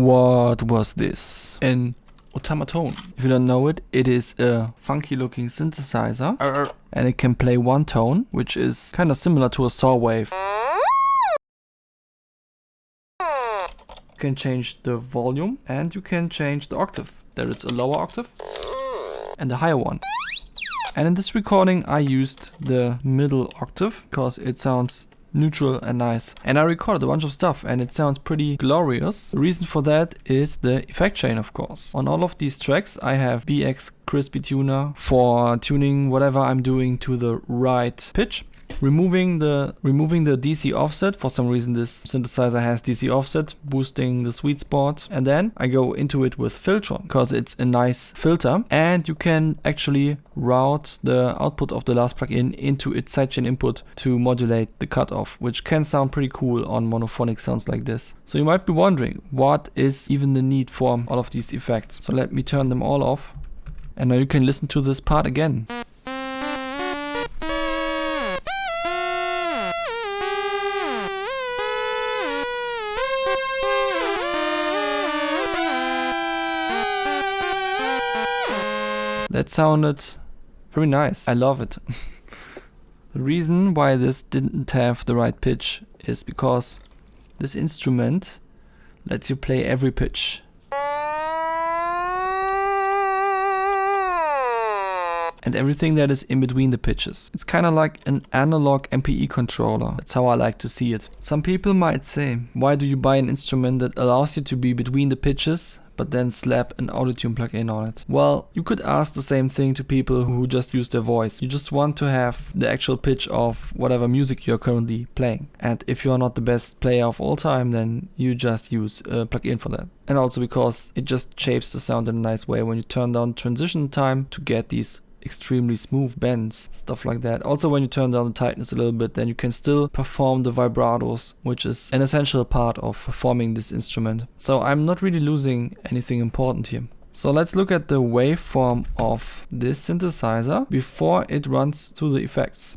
What was this? An Otamatone. If you don't know it, it is a funky looking synthesizer and it can play one tone, which is kind of similar to a saw wave. You can change the volume and you can change the octave. There is a lower octave and a higher one. And in this recording I used the middle octave because it sounds neutral and nice. And I recorded a bunch of stuff and it sounds pretty glorious. The reason for that is the effect chain, of course. On all of these tracks I have BX Crispy Tuner for tuning whatever I'm doing to the right pitch. Removing the DC offset. For some reason this synthesizer has DC offset, boosting the sweet spot. And then I go into it with Filtron because it's a nice filter and you can actually route the output of the last plugin into its sidechain input to modulate the cutoff, which can sound pretty cool on monophonic sounds like this. So you might be wondering, what is even the need for all of these effects? So let me turn them all off and now you can listen to this part again. That sounded very nice. I love it. The reason why this didn't have the right pitch is because this instrument lets you play every pitch. And everything that is in between the pitches. It's kind of like an analog MPE controller. That's how I like to see it. Some people might say, why do you buy an instrument that allows you to be between the pitches but then slap an Autotune plugin on it? Well, you could ask the same thing to people who just use their voice. You just want to have the actual pitch of whatever music you're currently playing. And if you're not the best player of all time, then you just use a plugin for that. And also because it just shapes the sound in a nice way when you turn down transition time to get these extremely smooth bends, stuff like that. Also when you turn down the tightness a little bit, then you can still perform the vibratos, which is an essential part of performing this instrument. So I'm not really losing anything important here. So let's look at the waveform of this synthesizer before it runs through the effects.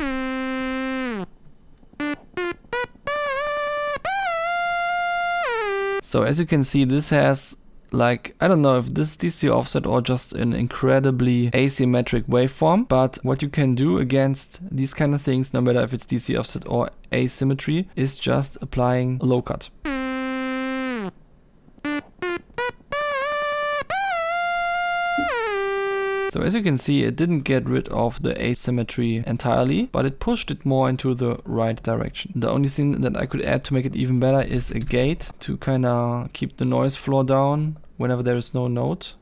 So as you can see, this has like, I don't know if this is DC offset or just an incredibly asymmetric waveform, but what you can do against these kind of things, no matter if it's DC offset or asymmetry, is just applying a low cut. So as you can see, it didn't get rid of the asymmetry entirely, but it pushed it more into the right direction. The only thing that I could add to make it even better is a gate to kind of keep the noise floor down whenever there is no note.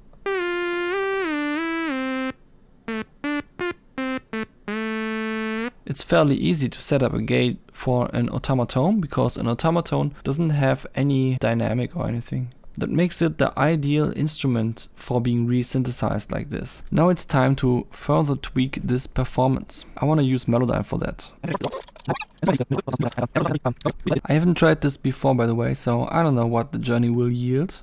It's fairly easy to set up a gate for an Otamatone because an Otamatone doesn't have any dynamic or anything. That makes it the ideal instrument for being re-synthesized like this. Now it's time to further tweak this performance. I want to use Melodyne for that. I haven't tried this before, by the way, so I don't know what the journey will yield.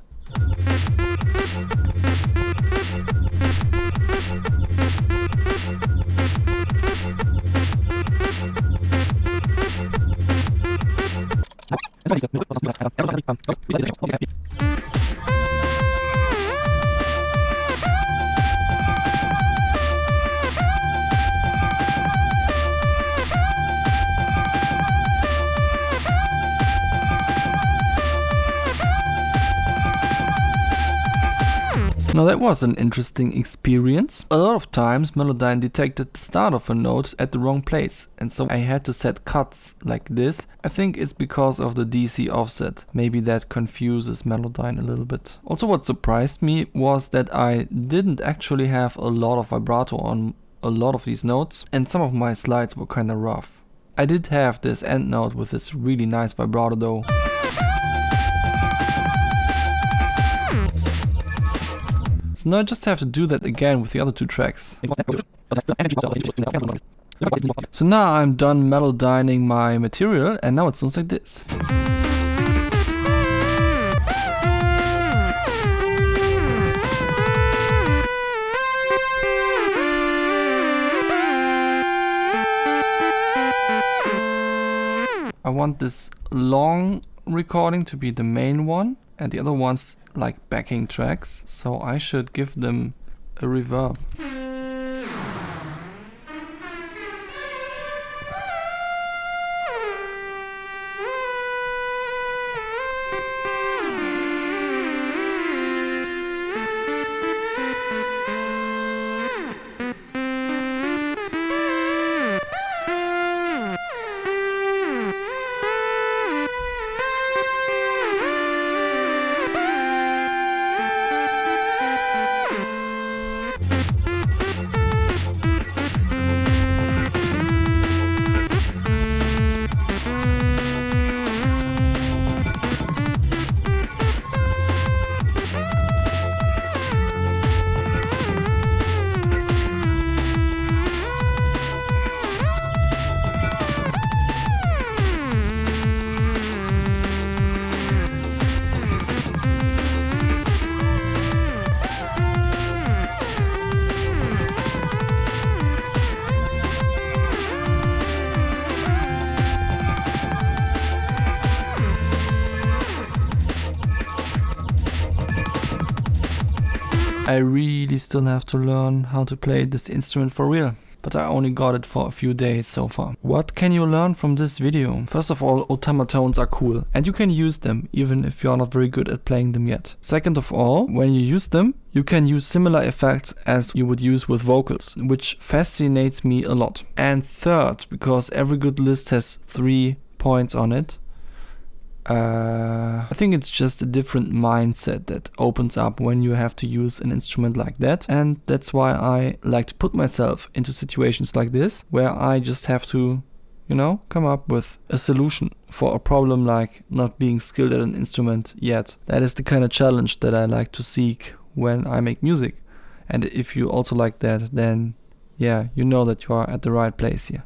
Now that was an interesting experience. A lot of times Melodyne detected the start of a note at the wrong place, and so I had to set cuts like this. I think it's because of the DC offset. Maybe that confuses Melodyne a little bit. Also what surprised me was that I didn't actually have a lot of vibrato on a lot of these notes, and some of my slides were kinda rough. I did have this end note with this really nice vibrato though. So now I just have to do that again with the other two tracks. So now I'm done melodyning my material and now it sounds like this. I want this long recording to be the main one and the other ones like backing tracks, so I should give them a reverb. I really still have to learn how to play this instrument for real, but I only got it for a few days so far. What can you learn from this video? First of all, automatones are cool and you can use them even if you are not very good at playing them yet. Second of all, when you use them, you can use similar effects as you would use with vocals, which fascinates me a lot. And third, because every good list has 3 points on it, I think it's just a different mindset that opens up when you have to use an instrument like that, and that's why I like to put myself into situations like this where I just have to, you know, come up with a solution for a problem like not being skilled at an instrument yet. That is the kind of challenge that I like to seek when I make music, and if you also like that, then yeah, you know that you are at the right place here.